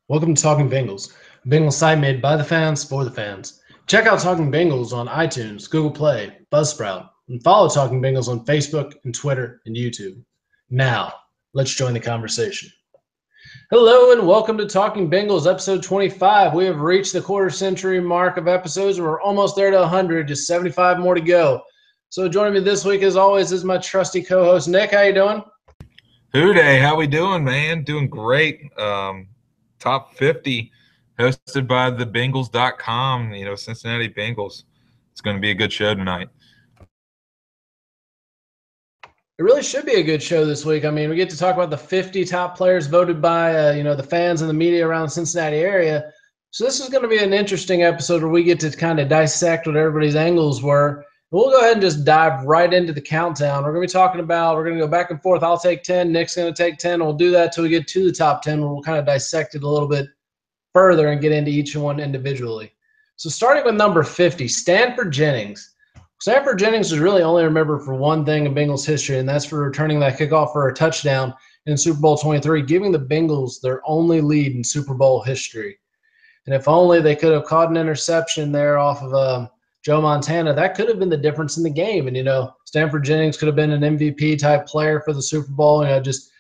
Welcome to Talking Bengals, a Bengals site made by the fans for the fans. Check out Talking Bengals on iTunes, Google Play, Buzzsprout, and follow Talking Bengals on Facebook and Twitter and YouTube. Now, let's join the conversation. Hello and welcome to Talking Bengals, episode 25. We have reached the quarter century mark of episodes, and we're almost there to 100, just 75 more to go. So joining me this week, as always, is my trusty co-host Nick. How you doing? Hooday, how we doing, man? Doing great. Top 50 hosted by the Bengals.com, Cincinnati Bengals. It's going to be a good show tonight. It really should be a good show this week. I mean, we get to talk about the 50 top players voted by, the fans and the media around the Cincinnati area. So this is going to be an interesting episode where we get to kind of dissect what everybody's angles were. We'll go ahead and just dive right into the countdown. We're going to be talking about, we're going to go back and forth. I'll take 10. Nick's going to take 10. We'll do that till we get to the top 10. We'll kind of dissect it a little bit further and get into each one individually. So starting with number 50, Stanford Jennings. Stanford Jennings is really only remembered for one thing in Bengals history, and that's for returning that kickoff for a touchdown in Super Bowl 23, giving the Bengals their only lead in Super Bowl history. And if only they could have caught an interception there off of Joe Montana, that could have been the difference in the game. And, Stanford Jennings could have been an MVP-type player for the Super Bowl, just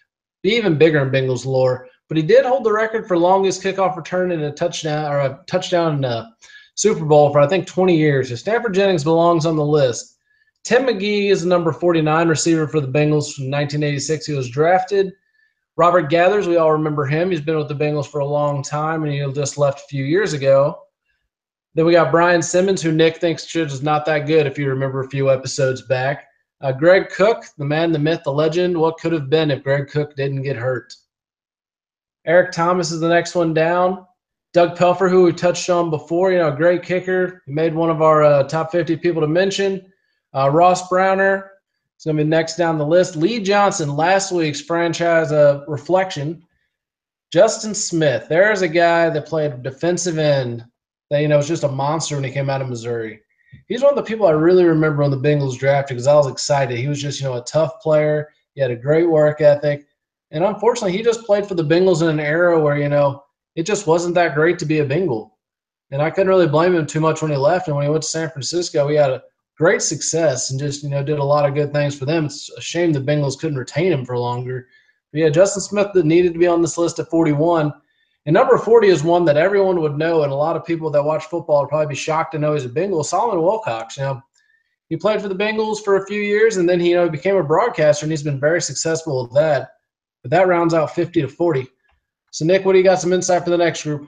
be even bigger in Bengals lore. But he did hold the record for longest kickoff return in a touchdown in a Super Bowl for, I think, 20 years. So Stanford Jennings belongs on the list. Tim McGee is the number 49 receiver for the Bengals from 1986. He was drafted. Robert Gathers, we all remember him. He's been with the Bengals for a long time, and he just left a few years ago. Then we got Brian Simmons, who Nick thinks is not that good, if you remember a few episodes back. Greg Cook, the man, the myth, the legend. What could have been if Greg Cook didn't get hurt? Eric Thomas is the next one down. Doug Pelfer, who we touched on before, great kicker. He made one of our top 50 people to mention. Ross Browner is going to be next down the list. Lee Johnson, last week's franchise reflection. Justin Smith, there's a guy that played defensive end that, was just a monster when he came out of Missouri. He's one of the people I really remember when the Bengals drafted because I was excited. He was just, a tough player. He had a great work ethic. And unfortunately, he just played for the Bengals in an era where, it just wasn't that great to be a Bengal. And I couldn't really blame him too much when he left. And when he went to San Francisco, he had a great success and just, did a lot of good things for them. It's a shame the Bengals couldn't retain him for longer. But yeah, Justin Smith needed to be on this list at 41. And number 40 is one that everyone would know, and a lot of people that watch football would probably be shocked to know he's a Bengal. Solomon Wilcox, he played for the Bengals for a few years, and then he became a broadcaster, and he's been very successful with that. But that rounds out 50 to 40. So, Nick, what do you got some insight for the next group?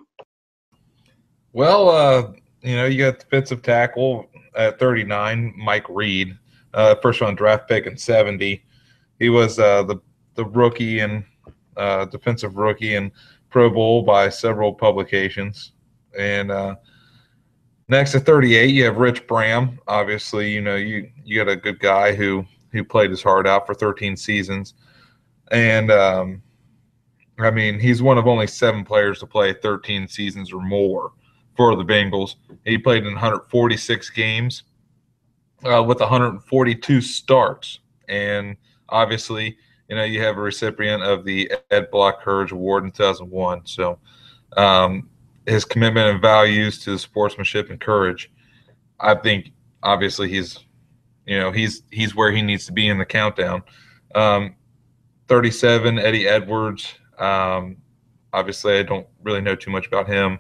Well, you got defensive tackle at 39, Mike Reed, first round draft pick in 70. He was the rookie and defensive rookie and Pro Bowl by several publications. And next at 38, you have Rich Bram. Obviously, you got a good guy who played his heart out for 13 seasons. And he's one of only 7 players to play 13 seasons or more for the Bengals. He played in 146 games with 142 starts. And obviously, you have a recipient of the Ed Block Courage Award in 2001. So his commitment and values to sportsmanship and courage, I think, obviously, he's where he needs to be in the countdown. 37, Eddie Edwards. Obviously, I don't really know too much about him.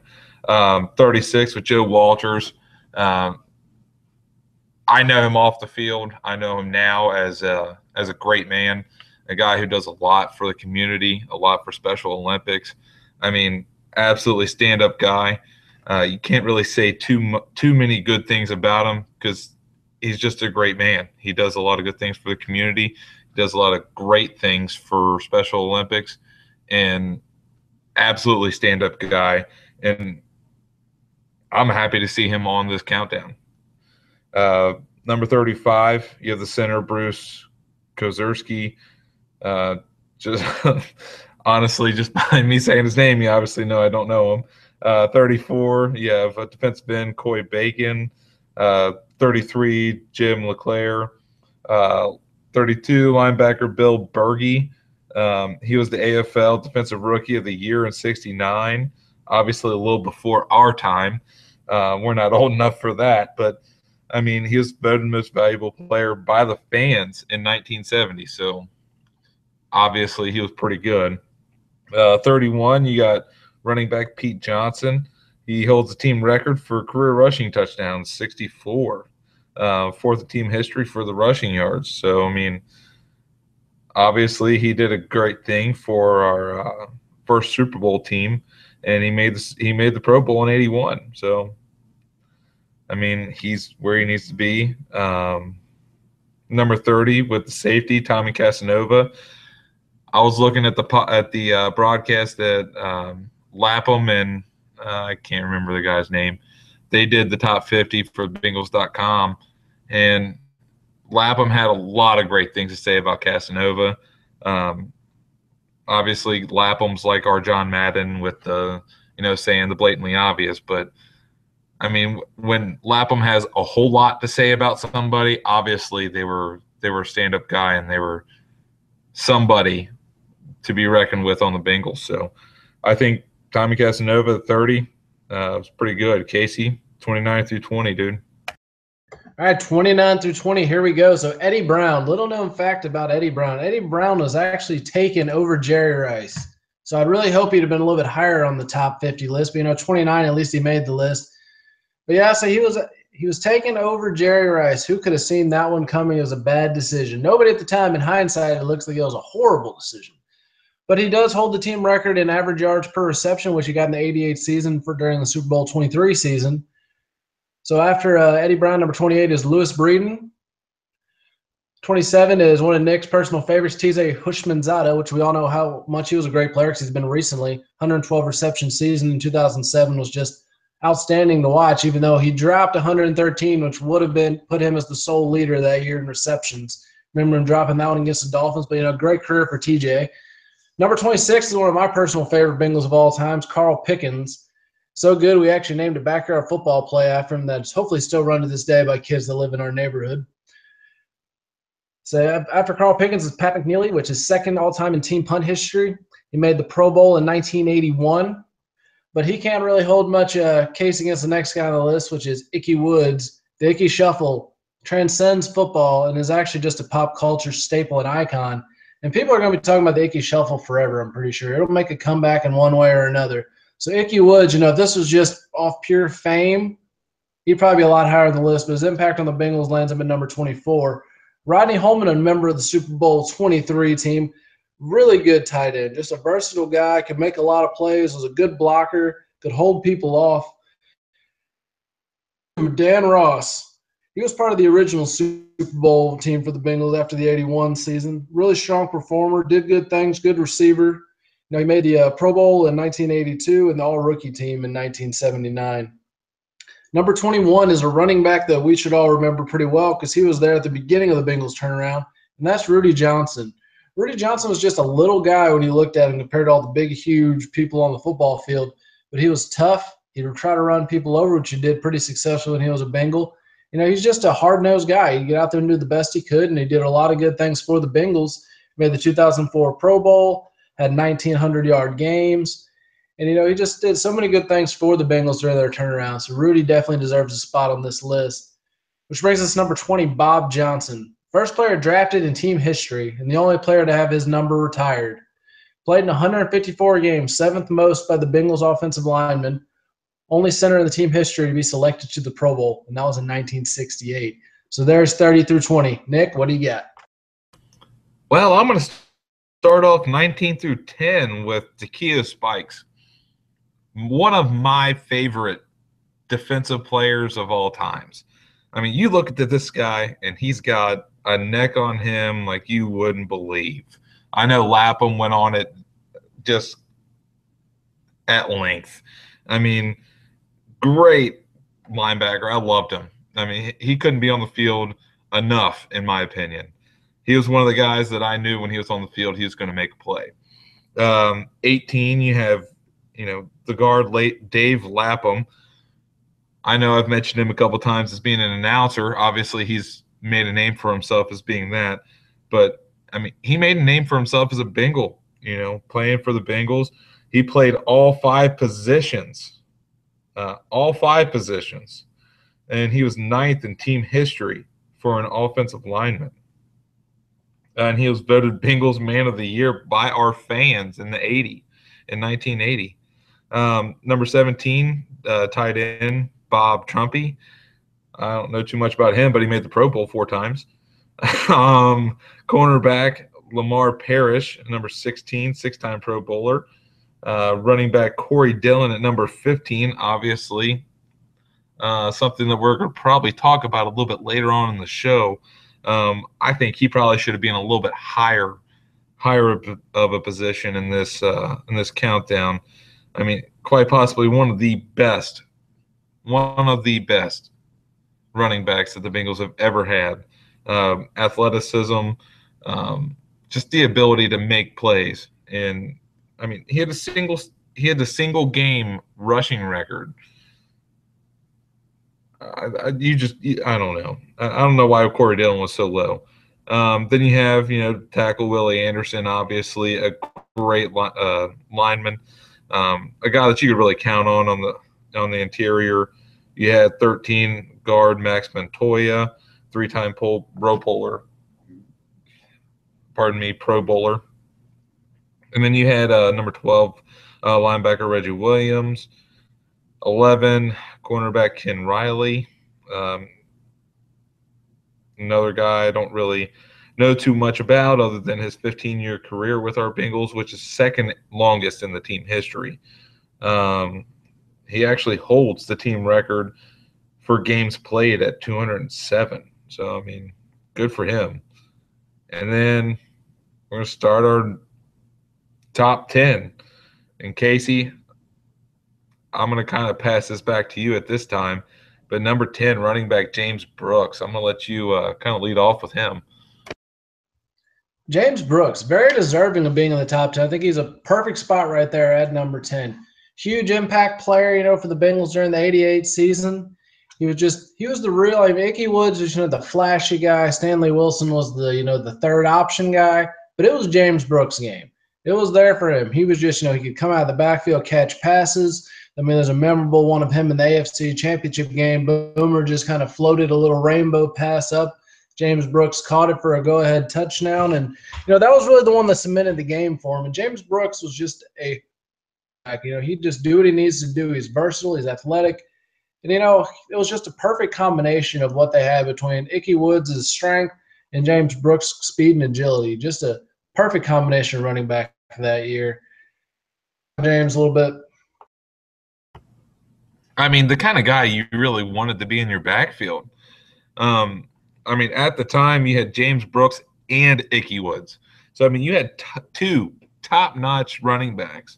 36 with Joe Walters. I know him off the field. I know him now as a great man, a guy who does a lot for the community, a lot for Special Olympics. Absolutely stand-up guy. You can't really say too many good things about him because he's just a great man. He does a lot of good things for the community. He does a lot of great things for Special Olympics, and absolutely stand-up guy. And I'm happy to see him on this countdown. Number 35, you have the center, Bruce Kozerski. Just honestly, just by me saying his name, you obviously know I don't know him. 34, you have a defensive end, Coy Bacon. 33, Jim LeClaire. 32, linebacker Bill Berge. He was the AFL Defensive Rookie of the Year in '69. obviously a little before our time. We're not old enough for that, but I mean, he was voted most valuable player by the fans in 1970. So obviously he was pretty good. 31, you got running back Pete Johnson. He holds the team record for career rushing touchdowns, 64. Fourth in team history for the rushing yards. So, I mean, obviously he did a great thing for our first Super Bowl team, and he made the Pro Bowl in '81. So, I mean, he's where he needs to be. Number 30 with the safety, Tommy Casanova. I was looking at the broadcast that Lapham and I can't remember the guy's name. They did the top 50 for Bengals.com, and Lapham had a lot of great things to say about Casanova. Um, Obviously, Lapham's like our John Madden with the saying the blatantly obvious, but I mean, when Lapham has a whole lot to say about somebody, obviously they were a stand-up guy and they were somebody to be reckoned with on the Bengals. So I think Tommy Casanova, 30, was pretty good. Casey, 29 through 20, dude. All right, 29 through 20. Here we go. So Eddie Brown, little known fact about Eddie Brown. Eddie Brown was actually taken over Jerry Rice. So I'd really hope he'd have been a little bit higher on the top 50 list. But 29, at least he made the list. But yeah, so he was taken over Jerry Rice. Who could have seen that one coming? It was a bad decision. Nobody at the time. In hindsight, it looks like it was a horrible decision. But he does hold the team record in average yards per reception, which he got in the '88 season during the Super Bowl 23 season. So after Eddie Brown, number 28 is Louis Breeden. 27 is one of Nick's personal favorites, T.J. Hushmanzada, which we all know how much he was a great player because he's been recently. 112 reception season in 2007 was just outstanding to watch, even though he dropped 113, which would have been put him as the sole leader that year in receptions. Remember him dropping that one against the Dolphins, but great career for TJ. Number 26 is one of my personal favorite Bengals of all times, Carl Pickens. So good, we actually named a backyard football play after him that's hopefully still run to this day by kids that live in our neighborhood. So after Carl Pickens is Pat McNeely, which is second all-time in team punt history. He made the Pro Bowl in 1981. But he can't really hold much case against the next guy on the list, which is Ickey Woods. The Ickey Shuffle transcends football and is actually just a pop culture staple and icon. And people are going to be talking about the Ickey Shuffle forever, I'm pretty sure. It'll make a comeback in one way or another. So Ickey Woods, if this was just off pure fame, he'd probably be a lot higher on the list, but his impact on the Bengals lands him at number 24. Rodney Holman, a member of the Super Bowl 23 team, really good tight end, just a versatile guy, could make a lot of plays, was a good blocker, could hold people off. Dan Ross, he was part of the original Super Bowl team for the Bengals after the '81 season. Really strong performer, did good things, good receiver. He made the Pro Bowl in 1982 and the All-Rookie team in 1979. Number 21 is a running back that we should all remember pretty well because he was there at the beginning of the Bengals turnaround, and that's Rudy Johnson. Rudy Johnson was just a little guy when you looked at him compared to all the big, huge people on the football field, but he was tough. He would try to run people over, which he did pretty successfully when he was a Bengal. He's just a hard-nosed guy. He get out there and do the best he could, and he did a lot of good things for the Bengals. He made the 2004 Pro Bowl, had 1,900-yard games. And, he just did so many good things for the Bengals during their turnaround. So Rudy definitely deserves a spot on this list. Which brings us to number 20, Bob Johnson. First player drafted in team history and the only player to have his number retired. Played in 154 games, seventh most by the Bengals offensive lineman. Only center in the team history to be selected to the Pro Bowl, and that was in 1968. So there's 30 through 20. Nick, what do you got? Well, I'm going to start off 19 through 10 with Takeo Spikes. One of my favorite defensive players of all times. I mean, you look at this guy, and he's got a neck on him like you wouldn't believe. I know Lapham went on it just at length. I mean, great linebacker. I loved him. I mean, he couldn't be on the field enough, in my opinion. He was one of the guys that I knew when he was on the field he was going to make a play. 18, you have, the guard Dave Lapham. I know I've mentioned him a couple times as being an announcer. Obviously, he's made a name for himself as being that. But, I mean, he made a name for himself as a Bengal, playing for the Bengals. He played all five positions, and he was ninth in team history for an offensive lineman. And he was voted Bengals Man of the Year by our fans in 1980. Number 17, tight end, Bob Trumpy. I don't know too much about him, but he made the Pro Bowl 4 times. Cornerback, Lamar Parrish, number 16, 6-time Pro Bowler. Running back, Corey Dillon at number 15, obviously. Something that we're going to probably talk about a little bit later on in the show. I think he probably should have been a little bit higher of a position in this countdown. I mean, quite possibly one of the best running backs that the Bengals have ever had. Athleticism, just the ability to make plays, and I mean, he had a single game rushing record. I don't know. I don't know why Corey Dillon was so low. Then you have, tackle Willie Anderson, obviously a great lineman, a guy that you could really count on the interior. You had 13 guard Max Montoya, 3-time Pro Bowler. And then you had number 12 linebacker Reggie Williams, 11 cornerback Ken Riley. Another guy I don't really know too much about other than his 15-year career with our Bengals, which is second longest in the team history. He actually holds the team record for games played at 207. So, I mean, good for him. And then we're going to start our top 10. And Casey, I'm going to kind of pass this back to you at this time. But number 10, running back James Brooks. I'm going to let you kind of lead off with him. James Brooks, very deserving of being in the top 10. I think he's a perfect spot right there at number 10. Huge impact player, for the Bengals during the 88 season. He was the real, Ickey Woods was, the flashy guy. Stanley Wilson was the third option guy. But it was James Brooks' game. It was there for him. He was just, he could come out of the backfield, catch passes. I mean, there's a memorable one of him in the AFC Championship game. Boomer just kind of floated a little rainbow pass up. James Brooks caught it for a go-ahead touchdown. And, that was really the one that cemented the game for him. And James Brooks was just he'd just do what he needs to do. He's versatile. He's athletic. And, it was just a perfect combination of what they had between Ickey Woods' strength and James Brooks' speed and agility. Just a perfect combination of running back for that year. James, a little bit. I mean, the kind of guy you really wanted to be in your backfield. At the time, you had James Brooks and Ickey Woods. So, you had two top-notch running backs.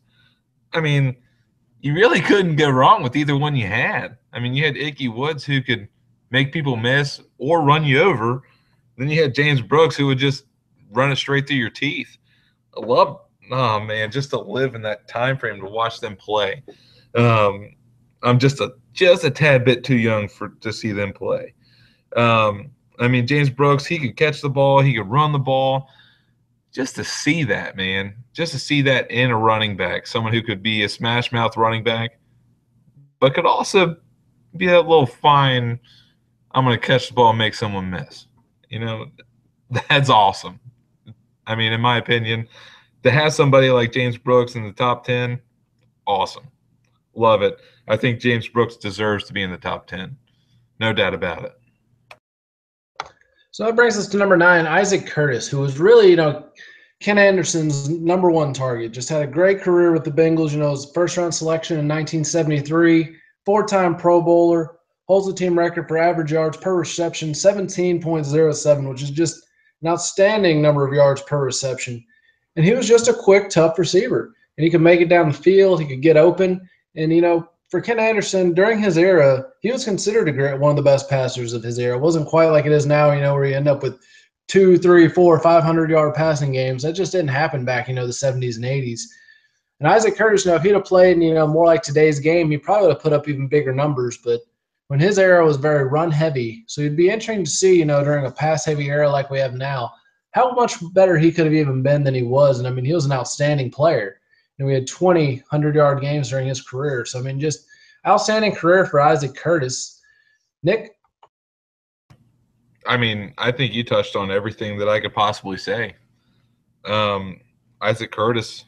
You really couldn't go wrong with either one you had. You had Ickey Woods who could make people miss or run you over. Then you had James Brooks who would just run it straight through your teeth. Just to live in that time frame to watch them play. I'm just a tad bit too young to see them play. James Brooks, he could catch the ball, he could run the ball. Just to see that, man. Just to see that in a running back, someone who could be a smash mouth running back, but could also be that little fine, I'm going to catch the ball and make someone miss. That's awesome. In my opinion, to have somebody like James Brooks in the top 10, awesome. Love it. I think James Brooks deserves to be in the top 10. No doubt about it. So that brings us to number 9, Isaac Curtis, who was really, Ken Anderson's number 1 target. Just had a great career with the Bengals. His first-round selection in 1973, 4-time Pro Bowler, holds the team record for average yards per reception, 17.07, which is just an outstanding number of yards per reception. And he was just a quick, tough receiver. And he could make it down the field. He could get open. And, for Ken Anderson, during his era, he was considered one of the best passers of his era. It wasn't quite like it is now, where you end up with 200, 300, 400, 500-yard passing games. That just didn't happen back, the 70s and 80s. And Isaac Curtis, if he'd have played, more like today's game, he probably would have put up even bigger numbers. But when his era was very run-heavy, so it'd be interesting to see, during a pass-heavy era like we have now, how much better he could have even been than he was. And, he was an outstanding player. and we had 20 100-yard games during his career. So, I mean, just outstanding career for Isaac Curtis. Nick? I mean, I think you touched on everything that I could possibly say. Isaac Curtis,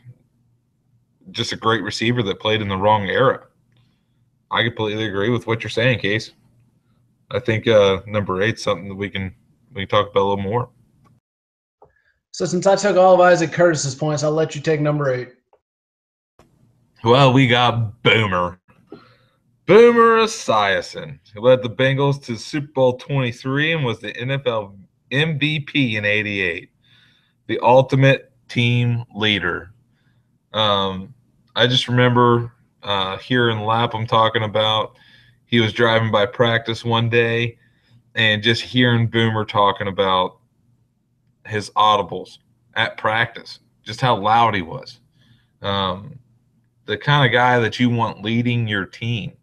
just a great receiver that played in the wrong era. I completely agree with what you're saying, Case. I think number 8 is something that we can talk about a little more. So since I took all of Isaac Curtis's points, I'll let you take number 8. Well, we got Boomer Esiason, who led the Bengals to Super Bowl 23 and was the NFL MVP in '88. The ultimate team leader. I just remember hearing Lapham talking about he was driving by practice one day and just hearing Boomer talking about his audibles at practice, just how loud he was. The kind of guy that you want leading your team.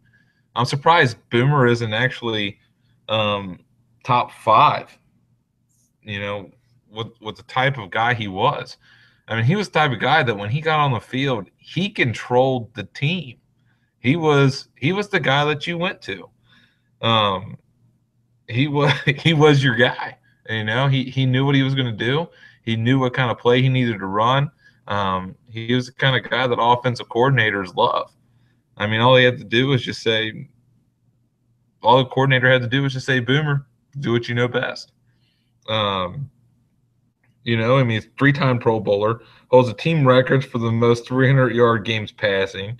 I'm surprised Boomer isn't actually top 5, with the type of guy he was. I mean, he was the type of guy that when he got on the field, he controlled the team. He was the guy that you went to. He was your guy. He knew what he was going to do. He knew what kind of play he needed to run. He was the kind of guy that offensive coordinators love. I mean, all the coordinator had to do was just say, Boomer, do what you know best. I mean, he's 3-time Pro Bowler, holds a team record for the most 300-yard games passing,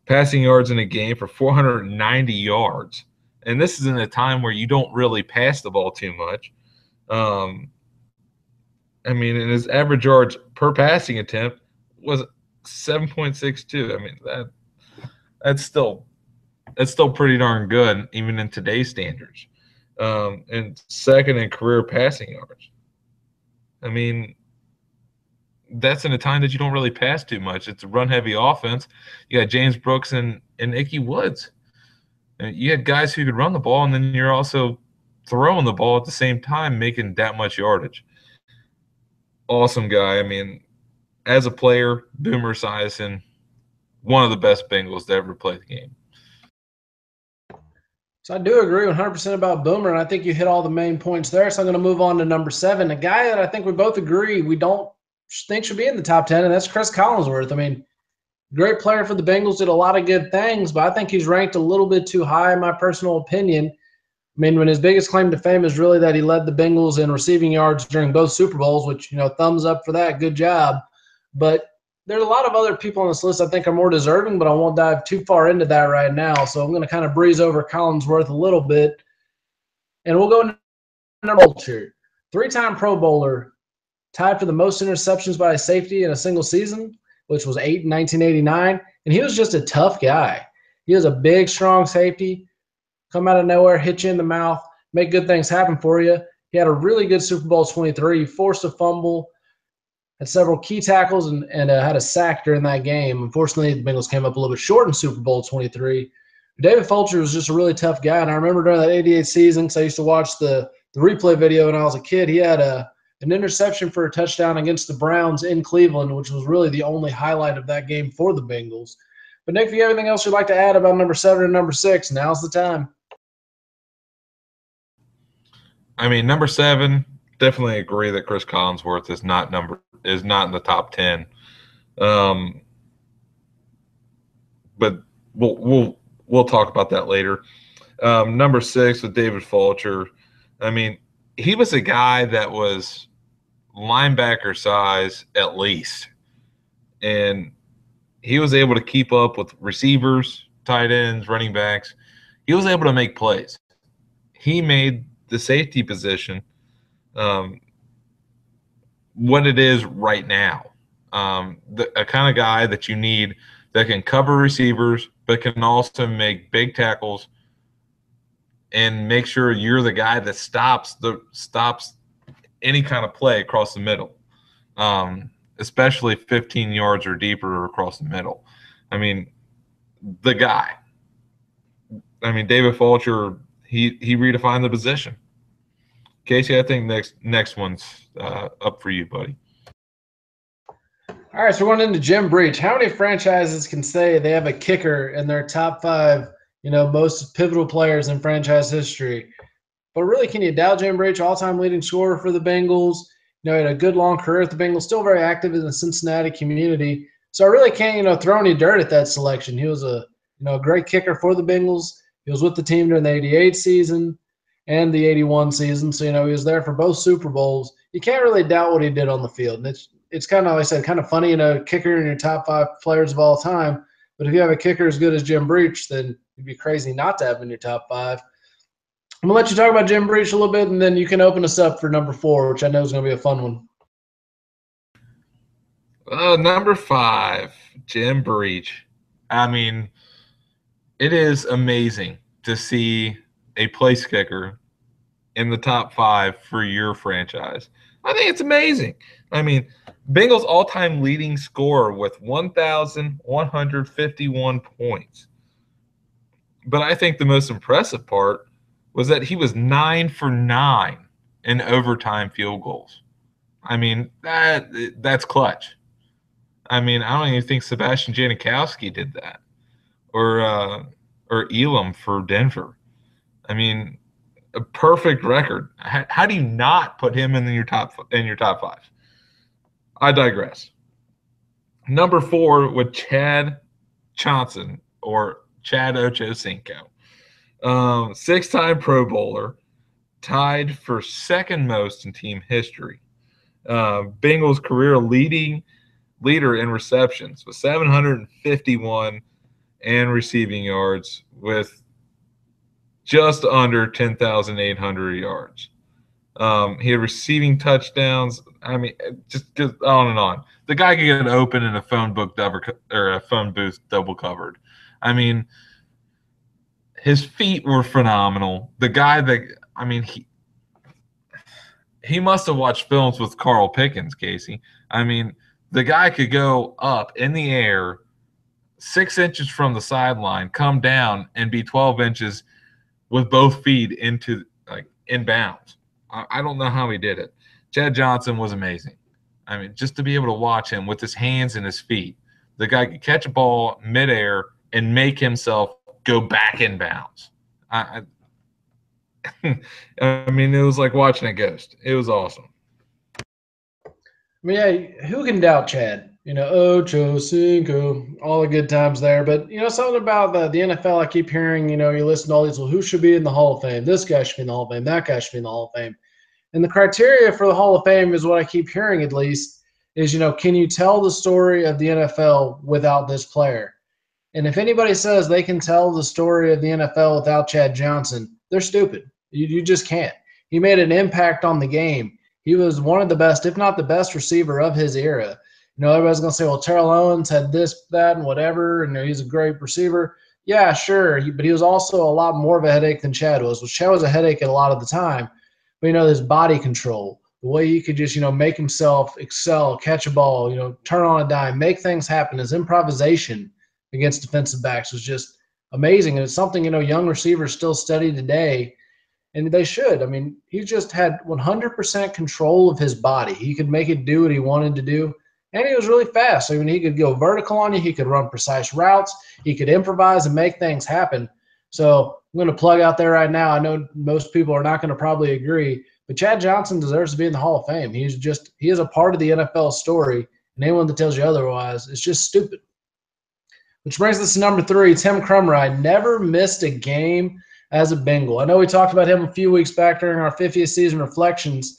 passing yards in a game for 490 yards. And this is in a time where you don't really pass the ball too much. I mean, and his average yards per passing attempt was 7.62. I mean, that's still pretty darn good, even in today's standards. And second in career passing yards. I mean, that's in a time that you don't really pass too much. It's a run-heavy offense. You got James Brooks and Ickey Woods. And you had guys who could run the ball, and then you're also throwing the ball at the same time, making that much yardage. Awesome guy. I mean, as a player, Boomer Esiason, one of the best Bengals to ever play the game. So I do agree 100% about Boomer, and I think you hit all the main points there. So I'm going to move on to number 7, a guy that I think we both agree we don't think should be in the top 10, and that's Chris Collinsworth. I mean, great player for the Bengals, did a lot of good things, but I think he's ranked a little bit too high in my personal opinion. I mean, when his biggest claim to fame is really that he led the Bengals in receiving yards during both Super Bowls, which, thumbs up for that. Good job. But there's a lot of other people on this list I think are more deserving, but I won't dive too far into that right now. So I'm going to kind of breeze over Collinsworth a little bit. And we'll go into number 2. 3-time Pro Bowler, tied for the most interceptions by a safety in a single season, which was 8 in 1989. And he was just a tough guy. He was a big, strong safety, come out of nowhere, hit you in the mouth, make good things happen for you. He had a really good Super Bowl 23. He forced a fumble, had several key tackles, and had a sack during that game. Unfortunately, the Bengals came up a little bit short in Super Bowl 23. David Fulcher was just a really tough guy, and I remember during that 88 season, because I used to watch the replay video when I was a kid, he had an interception for a touchdown against the Browns in Cleveland, which was really the only highlight of that game for the Bengals. But, Nick, if you have anything else you'd like to add about number 7 and number 6, now's the time. I mean, number 7, definitely agree that Chris Collinsworth is not in the top 10. But we'll talk about that later. Number 6 with David Fulcher. I mean, he was a guy that was linebacker size at least, and he was able to keep up with receivers, tight ends, running backs. He was able to make plays. He made the safety position what it is right now. A kind of guy that you need that can cover receivers but can also make big tackles and make sure you're the guy that stops any kind of play across the middle, especially 15 yards or deeper across the middle. I mean, the guy. I mean, David Fulcher, he redefined the position. Casey, I think next one's up for you, buddy. All right, so we're going into Jim Breach. How many franchises can say they have a kicker in their top five, most pivotal players in franchise history? But really, can you doubt Jim Breach, all-time leading scorer for the Bengals? He had a good long career at the Bengals, still very active in the Cincinnati community. So I really can't, throw any dirt at that selection. He was a great kicker for the Bengals. He was with the team during the '88 season and the '81 season. So he was there for both Super Bowls. You can't really doubt what he did on the field. And it's kind of, like I said, kind of funny, kicker in your top five players of all time. But if you have a kicker as good as Jim Breach, then it'd be crazy not to have him in your top five. I'm gonna let you talk about Jim Breach a little bit, and then you can open us up for number 4, which I know is gonna be a fun one. Number 5, Jim Breach. I mean, it is amazing to see a place kicker in the top 5 for your franchise. I think it's amazing. I mean, Bengals all-time leading scorer with 1,151 points. But I think the most impressive part was that he was 9 for 9 in overtime field goals. I mean, that's clutch. I mean, I don't even think Sebastian Janikowski did that, or Elam for Denver. I mean, a perfect record. How do you not put him in your top 5? I digress. Number 4 with Chad Johnson, or Chad Ochocinco, 6-time Pro Bowler, tied for second most in team history. Bengals career leader in receptions with 751 and receiving yards with just under 10,800 yards. He had receiving touchdowns. I mean, just goes on and on. The guy could get open in a phone booth double covered. I mean, his feet were phenomenal. The guy he must have watched films with Carl Pickens, Casey. I mean, the guy could go up in the air 6 inches from the sideline, come down, and be 12 inches with both feet into in bounds. I don't know how he did it. Chad Johnson was amazing. I mean, just to be able to watch him with his hands and his feet, the guy could catch a ball midair and make himself go back in bounds. I mean, it was like watching a ghost. It was awesome. I mean, yeah, who can doubt Chad? Ocho Cinco, all the good times there. But something about the NFL, I keep hearing. You listen to all these. Well, who should be in the Hall of Fame? This guy should be in the Hall of Fame. That guy should be in the Hall of Fame. And the criteria for the Hall of Fame is what I keep hearing, at least, is can you tell the story of the NFL without this player? And if anybody says they can tell the story of the NFL without Chad Johnson, they're stupid. You just can't. He made an impact on the game. He was one of the best, if not the best receiver of his era. Everybody's going to say, well, Terrell Owens had this, that, and whatever, and he's a great receiver. Yeah, sure. But he was also a lot more of a headache than Chad was. Well, Chad was a headache at a lot of the time. But, his body control, the way he could just, make himself excel, catch a ball, turn on a dime, make things happen. His improvisation against defensive backs was just amazing. And it's something, young receivers still study today, and they should. I mean, he just had 100% control of his body. He could make it do what he wanted to do, and he was really fast. I mean, he could go vertical on you. He could run precise routes. He could improvise and make things happen. So I'm going to plug out there right now. I know most people are not going to probably agree, but Chad Johnson deserves to be in the Hall of Fame. He is a part of the NFL story, and anyone that tells you otherwise is just stupid. Which brings us to number 3, Tim Krumrie. Never missed a game as a Bengal. I know we talked about him a few weeks back during our 50th season reflections.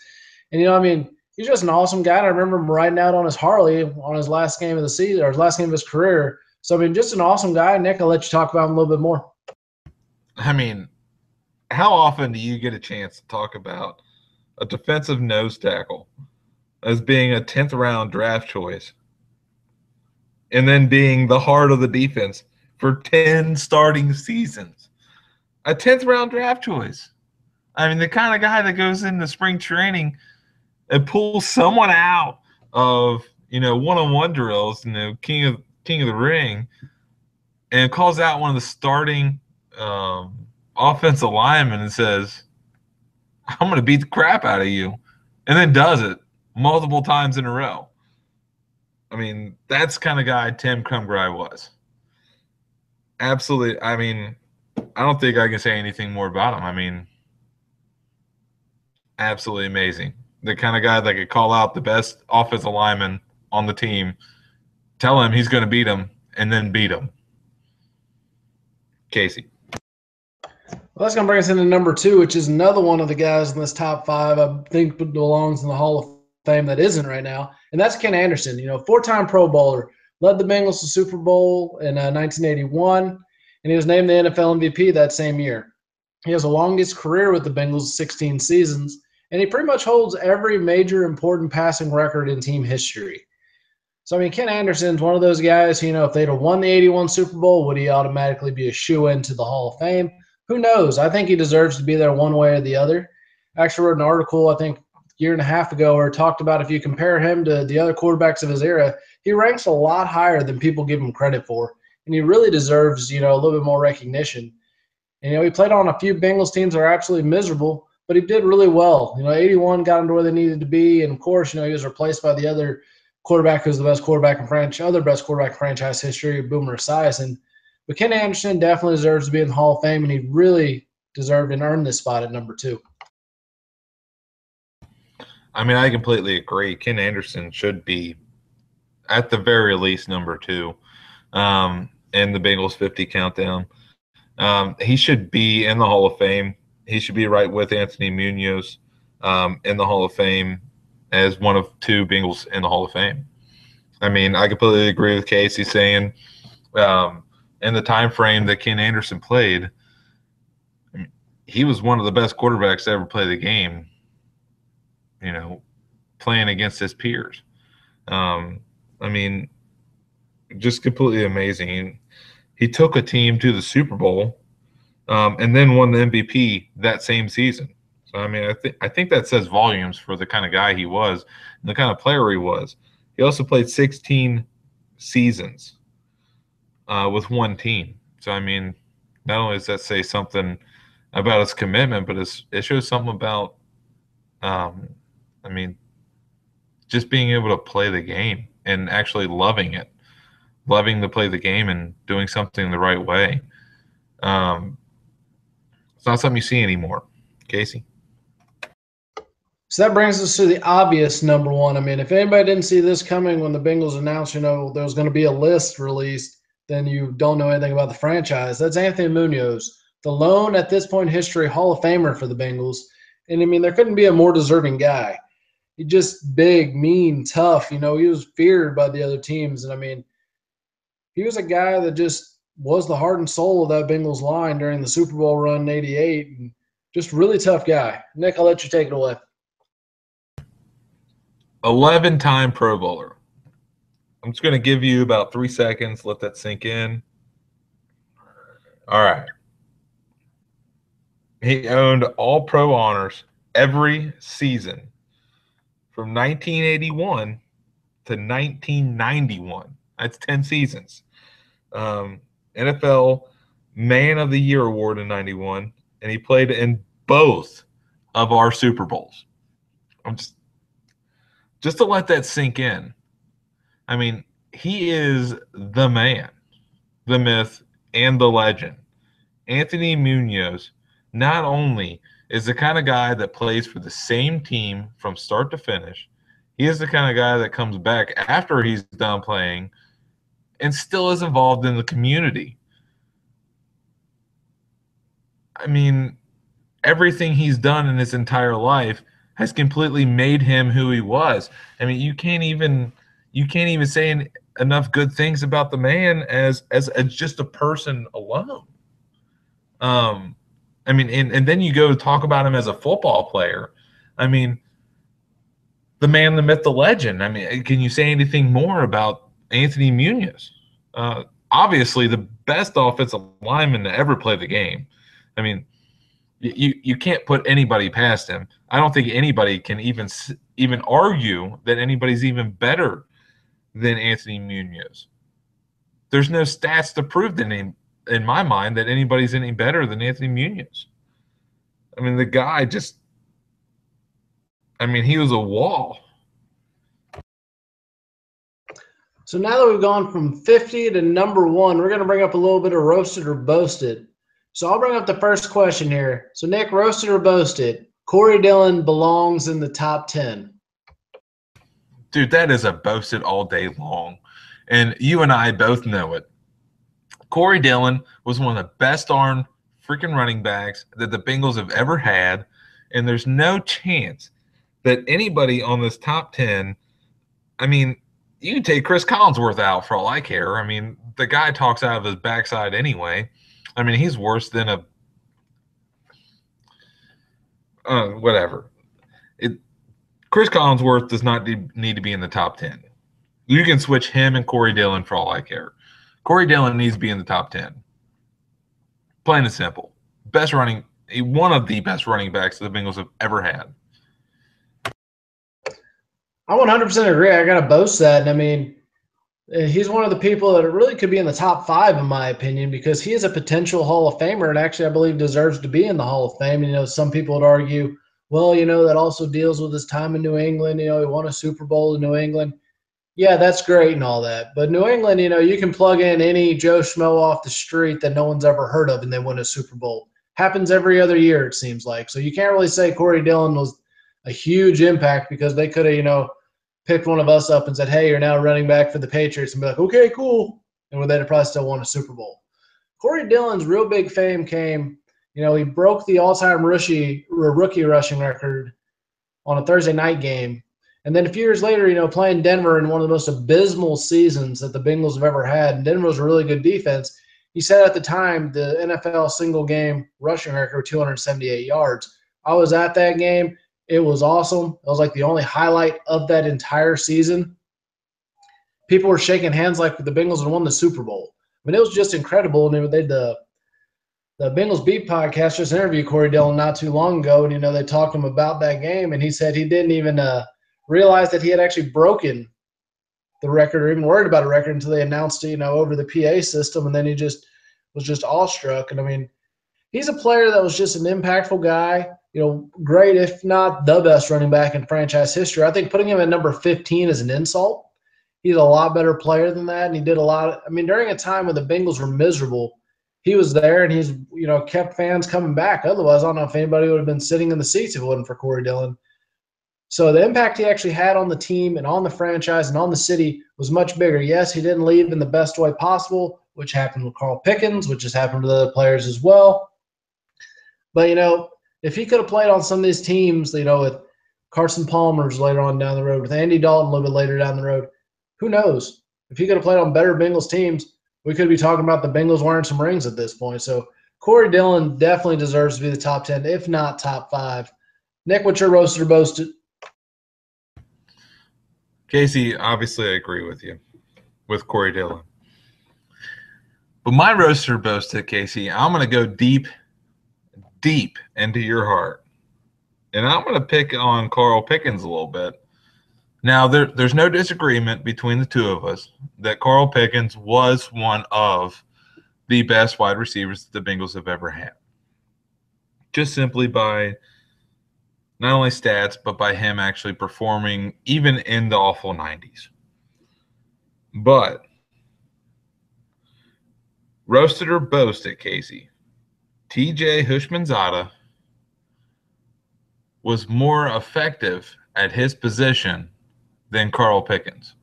And, I mean, he's just an awesome guy. And I remember him riding out on his Harley on his last game of the season, or his last game of his career. So, I mean, just an awesome guy. Nick, I'll let you talk about him a little bit more. I mean, how often do you get a chance to talk about a defensive nose tackle as being a 10th round draft choice and then being the heart of the defense for 10 starting seasons? A 10th round draft choice. I mean, the kind of guy that goes into spring training and pulls someone out of, one-on-one drills, king of the ring, and calls out one of the starting offensive linemen and says, I'm going to beat the crap out of you, and then does it multiple times in a row. I mean, that's the kind of guy Tim Krumgry was. Absolutely. I mean, I don't think I can say anything more about him. I mean, absolutely amazing. The kind of guy that could call out the best offensive lineman on the team, tell him he's going to beat him, and then beat him. Casey. Well, that's going to bring us into number 2, which is another one of the guys in this top 5 I think belongs in the Hall of Fame that isn't right now, and that's Ken Anderson. 4-time Pro Bowler, led the Bengals to Super Bowl in 1981, and he was named the NFL MVP that same year. He has the longest career with the Bengals, 16 seasons, and he pretty much holds every major important passing record in team history. So, I mean, Ken Anderson's one of those guys, if they'd have won the 81 Super Bowl, would he automatically be a shoo-in to the Hall of Fame? Who knows? I think he deserves to be there one way or the other. I actually wrote an article, I think, a year and a half ago where it talked about if you compare him to the other quarterbacks of his era, he ranks a lot higher than people give him credit for. And he really deserves, a little bit more recognition. And, he played on a few Bengals teams that are absolutely miserable, but he did really well. 81 got him to where they needed to be. And, of course, he was replaced by the other quarterback who's the best quarterback in franchise history, Boomer Esiason. But Ken Anderson definitely deserves to be in the Hall of Fame, and he really deserved and earned this spot at number 2. I mean, I completely agree. Ken Anderson should be, at the very least, number 2 in the Bengals 50 countdown. He should be in the Hall of Fame. He should be right with Anthony Munoz in the Hall of Fame as one of 2 Bengals in the Hall of Fame. I mean, I completely agree with Casey saying in the time frame that Ken Anderson played, I mean, he was one of the best quarterbacks to ever play the game, playing against his peers. I mean, just completely amazing. He took a team to the Super Bowl and then won the MVP that same season. So, I mean, I think that says volumes for the kind of guy he was and the kind of player he was. He also played 16 seasons with one team. So, I mean, not only does that say something about his commitment, but it shows something about, I mean, just being able to play the game and actually loving it, loving to play the game and doing something the right way. It's not something you see anymore. Casey? So that brings us to the obvious number 1. I mean, if anybody didn't see this coming when the Bengals announced, there was going to be a list released, then you don't know anything about the franchise. That's Anthony Munoz, the lone, at this point in history, Hall of Famer for the Bengals. And, I mean, there couldn't be a more deserving guy. He's just big, mean, tough. He was feared by the other teams. And, I mean, he was a guy that just was the heart and soul of that Bengals line during the Super Bowl run in 88. And just really tough guy. Nick, I'll let you take it away. 11-time Pro Bowler. I'm just going to give you about 3 seconds. Let that sink in. All right. He owned all pro honors every season from 1981 to 1991. That's 10 seasons. NFL Man of the Year award in 91, and he played in both of our Super Bowls. I'm just to let that sink in. I mean, he is the man, the myth, and the legend. Anthony Munoz not only is the kind of guy that plays for the same team from start to finish, he is the kind of guy that comes back after he's done playing and still is involved in the community. I mean, everything he's done in his entire life has completely made him who he was. I mean, you can't even say enough good things about the man as just a person alone. I mean, and then you go talk about him as a football player. I mean, the man, the myth, the legend. I mean, can you say anything more about Anthony Munoz? Obviously, the best offensive lineman to ever play the game. I mean, you can't put anybody past him. I don't think anybody can even argue that anybody's even better than Anthony Munoz. There's no stats to prove that in my mind that anybody's any better than Anthony Munoz. I mean, the guy he was a wall. So now that we've gone from 50 to number 1, we're going to bring up a little bit of roasted or boasted. So I'll bring up the first question here. So Nick, roasted or boasted? Corey Dillon belongs in the top 10. Dude, that is a boasted all day long. And you and I both know it. Corey Dillon was one of the best darn freaking running backs that the Bengals have ever had. And there's no chance that anybody on this top 10, I mean, you can take Chris Collinsworth out for all I care. I mean, the guy talks out of his backside anyway. I mean, he's worse than a whatever. Chris Collinsworth does not need to be in the top 10. You can switch him and Corey Dillon for all I care. Corey Dillon needs to be in the top 10. Plain and simple. One of the best running backs the Bengals have ever had. I 100% agree. I got to boast that. And I mean, he's one of the people that really could be in the top 5, in my opinion, because he is a potential Hall of Famer and actually, I believe, deserves to be in the Hall of Fame. You know, some people would argue, well, you know, that also deals with his time in New England. You know, he won a Super Bowl in New England. Yeah, that's great and all that. But New England, you know, you can plug in any Joe Schmo off the street that no one's ever heard of and they win a Super Bowl. Happens every other year, it seems like. So you can't really say Corey Dillon was a huge impact because they could have, you know, picked one of us up and said, hey, you're now running back for the Patriots, and be like, okay, cool. And they'd probably still won a Super Bowl. Corey Dillon's real big fame came, you know, he broke the all-time rookie rushing record on a Thursday night game. And then a few years later, you know, playing Denver in one of the most abysmal seasons that the Bengals have ever had, and Denver was a really good defense. He said at the time the NFL single-game rushing record, 278 yards. I was at that game. It was awesome. It was like the only highlight of that entire season. People were shaking hands like the Bengals had won the Super Bowl. I mean, it was just incredible. And the Bengals Beat podcast just interviewed Corey Dillon not too long ago, and, you know, they talked to him about that game, and he said he didn't even realize that he had actually broken the record or even worried about a record until they announced it, you know, over the PA system, and then he just was just awestruck. And, I mean, he's a player that was just an impactful guy, you know, great, if not the best running back in franchise history. I think putting him at number 15 is an insult. He's a lot better player than that, and he did a lot. I mean, during a time when the Bengals were miserable, he was there, and he's, you know, kept fans coming back. Otherwise, I don't know if anybody would have been sitting in the seats if it wasn't for Corey Dillon. So the impact he actually had on the team and on the franchise and on the city was much bigger. Yes, he didn't leave in the best way possible, which happened with Carl Pickens, which has happened with other players as well. But, you know, if he could have played on some of these teams, you know, with Carson Palmer's later on down the road, with Andy Dalton a little bit later down the road, who knows? If he could have played on better Bengals teams, we could be talking about the Bengals wearing some rings at this point. So Corey Dillon definitely deserves to be the top 10, if not top 5. Nick, what's your roasted or boasted? Casey, obviously I agree with you with Corey Dillon. But my roasted or boasted, Casey, I'm going to go deep into your heart. And I'm going to pick on Carl Pickens a little bit. Now, there's no disagreement between the two of us that Carl Pickens was one of the best wide receivers that the Bengals have ever had. Just simply by not only stats, but by him actually performing even in the awful 90s. But roasted or boasted, Casey, TJ Hushmanzada was more effective at his position than Carl Pickens.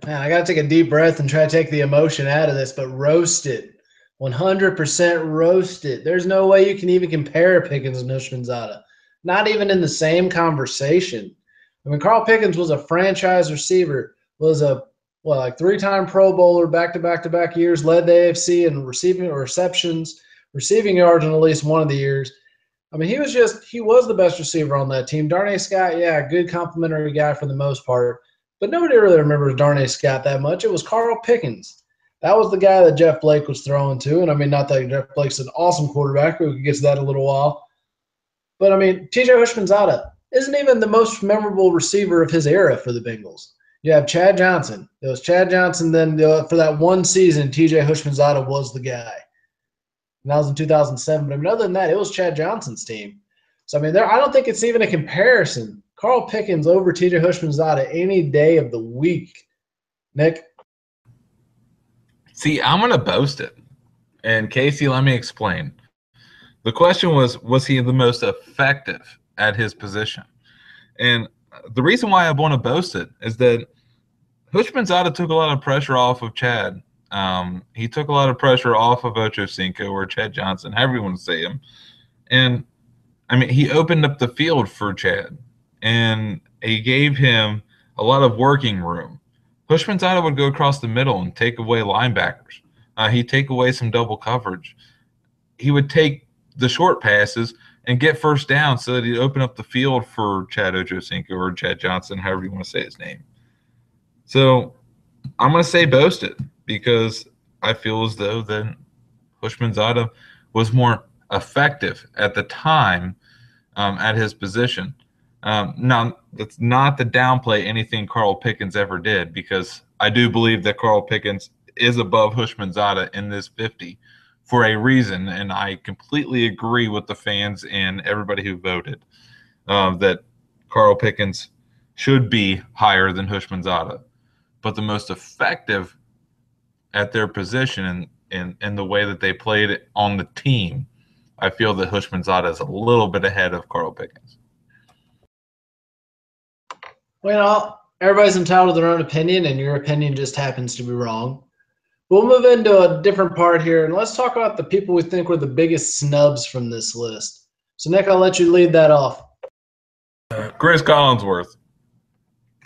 Man, I got to take a deep breath and try to take the emotion out of this, but roasted. 100% roasted. There's no way you can even compare Pickens and Hushmanzada. Not even in the same conversation. I mean, Carl Pickens was a franchise receiver, was a like 3-time Pro Bowler, back-to-back years, led the AFC in receiving receptions, receiving yards in at least one of the years. I mean, he was the best receiver on that team. Darnay Scott, yeah, good complimentary guy for the most part. But nobody really remembers Darnay Scott that much. It was Carl Pickens. That was the guy that Jeff Blake was throwing to. And, I mean, not that Jeff Blake's an awesome quarterback, but we can get to that in a little while. But, I mean, TJ Hushmanzada isn't even the most memorable receiver of his era for the Bengals. You have Chad Johnson. It was Chad Johnson. Then for that one season, TJ Hushmanzada was the guy. And that was in 2007. But, I mean, other than that, it was Chad Johnson's team. So, I mean, I don't think it's even a comparison. Carl Pickens over TJ Hushmanzada any day of the week. Nick? See, I'm going to boast it. And Casey, let me explain. The question was he the most effective at his position? And the reason why I want to boast it is that Hushmanzada took a lot of pressure off of Chad. He took a lot of pressure off of Ocho Cinco or Chad Johnson, however you want to say him. And, I mean, he opened up the field for Chad, and he gave him a lot of working room. Hushmanzada would go across the middle and take away linebackers. He'd take away some double coverage. He would take the short passes and get first down so that he'd open up the field for Chad Ochocinco or Chad Johnson, however you want to say his name. So I'm going to say boasted because I feel as though that Hushmanzada was more effective at the time at his position. Now, that's not to downplay anything Carl Pickens ever did, because I do believe that Carl Pickens is above Hushmanzada in this 50 for a reason, and I completely agree with the fans and everybody who voted that Carl Pickens should be higher than Hushmanzada. But the most effective at their position and the way that they played it on the team, I feel that Hushmanzada is a little bit ahead of Carl Pickens. Well, everybody's entitled to their own opinion, and your opinion just happens to be wrong. We'll move into a different part here, and let's talk about the people we think were the biggest snubs from this list. So, Nick, I'll let you lead that off. Chris Collinsworth.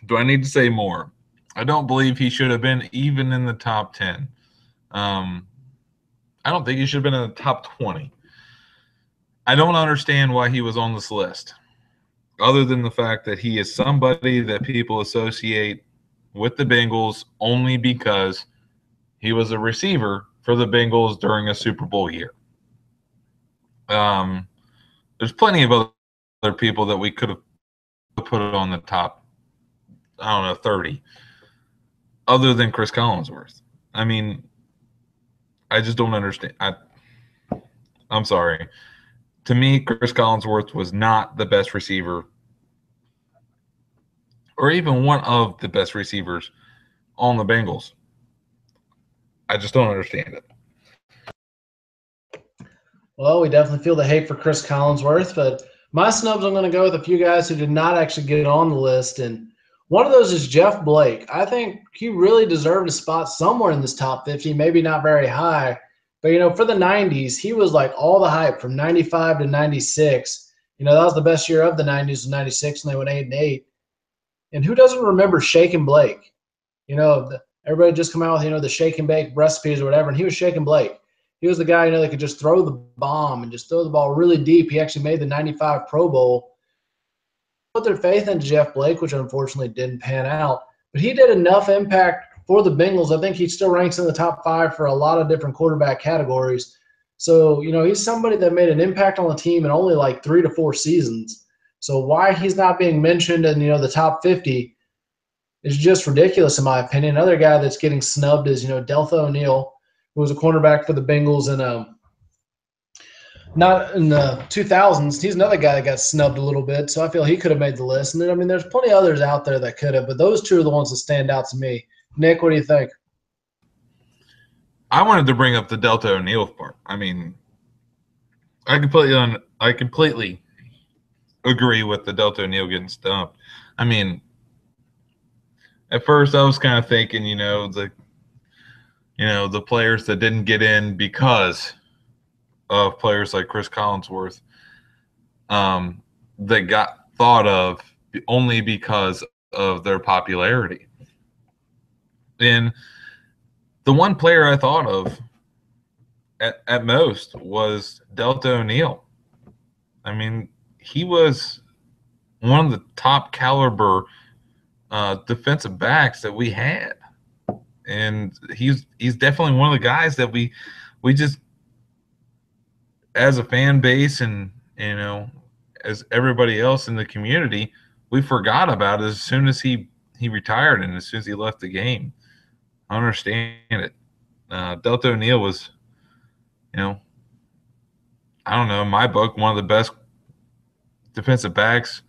Do I need to say more? I don't believe he should have been even in the top 10. I don't think he should have been in the top 20. I don't understand why he was on this list, other than the fact that he is somebody that people associate with the Bengals only because he was a receiver for the Bengals during a Super Bowl year. There's plenty of other people that we could have put it on the top, 30, other than Chris Collinsworth. I mean, I just don't understand. I'm sorry. To me, Chris Collinsworth was not the best receiver, or even one of the best receivers on the Bengals. I just don't understand it. Well, we definitely feel the hate for Chris Collinsworth, but my snubs, I'm going to go with a few guys who did not actually get on the list, and one of those is Jeff Blake. I think he really deserved a spot somewhere in this top 50, maybe not very high, but, for the 90s, he was like all the hype from 95 to 96. That was the best year of the 90s was 96, and they went 8-8. And who doesn't remember Shakin' Blake? Everybody just come out with, the shake and bake recipes or whatever, and he was Shakin' Blake. He was the guy, that could just throw the bomb and just throw the ball really deep. He actually made the 95 Pro Bowl. Put their faith in Jeff Blake, which unfortunately didn't pan out. But he did enough impact for the Bengals. I think he still ranks in the top 5 for a lot of different quarterback categories. So, he's somebody that made an impact on the team in only like 3 to 4 seasons. So why he's not being mentioned in, the top 50 is just ridiculous in my opinion. Another guy that's getting snubbed is, Deltha O'Neal, who was a cornerback for the Bengals and not in the 2000s. He's another guy that got snubbed a little bit, so I feel he could have made the list. And then, there's plenty of others out there that could have, but those two are the ones that stand out to me. Nick, what do you think? I wanted to bring up the Deltha O'Neal part. I mean, I completely agree with the Deltha O'Neal getting stumped. I mean, at first I was kind of thinking, the players that didn't get in because of players like Chris Collinsworth, that got thought of only because of their popularity. And the one player I thought of at most was Deltha O'Neal. I mean, he was one of the top caliber defensive backs that we had. And he's definitely one of the guys that we just, as a fan base and, as everybody else in the community, we forgot about it as soon as he retired and as soon as he left the game. I understand it. Deltha O'Neal was, I don't know, in my book, one of the best defensive backs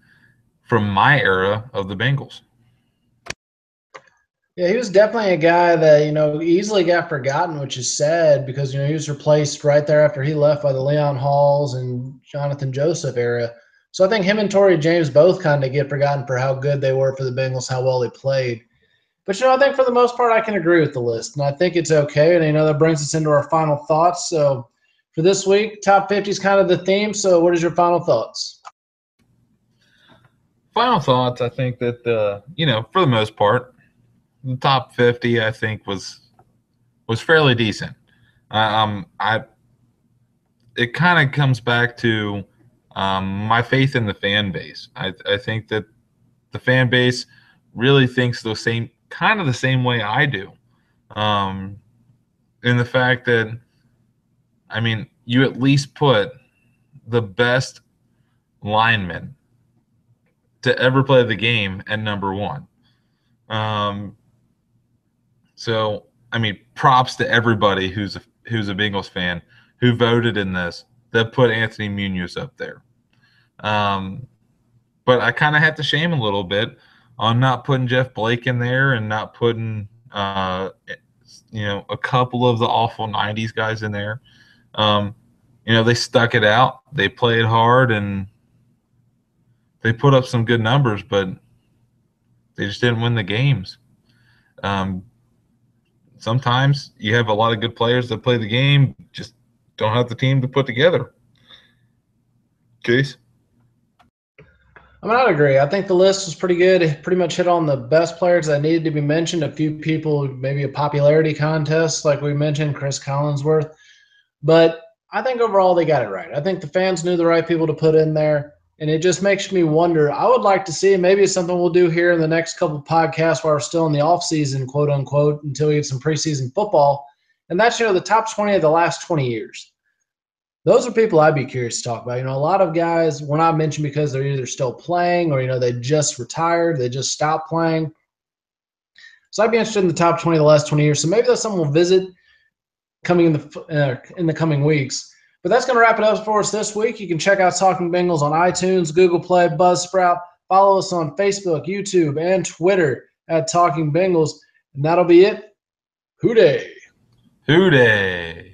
from my era of the Bengals. Yeah, he was definitely a guy that, easily got forgotten, which is sad because, he was replaced right there after he left by the Leon Halls and Jonathan Joseph era. So I think him and Torrey James both kind of get forgotten for how good they were for the Bengals, how well they played. But, I think for the most part, I can agree with the list, and I think it's okay. And, that brings us into our final thoughts. So for this week, top 50 is kind of the theme. So what is your final thoughts? Final thoughts, I think that, for the most part, the top 50, I think, was fairly decent. It kind of comes back to my faith in the fan base. I think that the fan base really thinks the same way I do. In the fact that, you at least put the best lineman to ever play the game at number one. So, props to everybody who's a Bengals fan who voted in this that put Anthony Munoz up there. But I kind of have to shame a little bit on not putting Jeff Blake in there and not putting, a couple of the awful 90s guys in there. They stuck it out. They played hard and they put up some good numbers, but they just didn't win the games. Sometimes you have a lot of good players that play the game, just don't have the team to put together. Case? I'd agree. I think the list was pretty good. It pretty much hit on the best players that needed to be mentioned. A few people, maybe a popularity contest, like we mentioned, Chris Collinsworth. But I think overall they got it right. I think the fans knew the right people to put in there. And it just makes me wonder. I would like to see, maybe it's something we'll do here in the next couple of podcasts while we're still in the offseason, quote unquote, until we get some preseason football. And that's, the top 20 of the last 20 years. Those are people I'd be curious to talk about. A lot of guys were not mentioned because they're either still playing or, they just retired. They just stopped playing. So I'd be interested in the top 20 of the last 20 years. So maybe that's something we'll visit coming in the coming weeks. But that's going to wrap it up for us this week. You can check out Talking Bengals on iTunes, Google Play, Buzzsprout. Follow us on Facebook, YouTube, and Twitter at Talking Bengals. And that'll be it. Hooday. Hooday.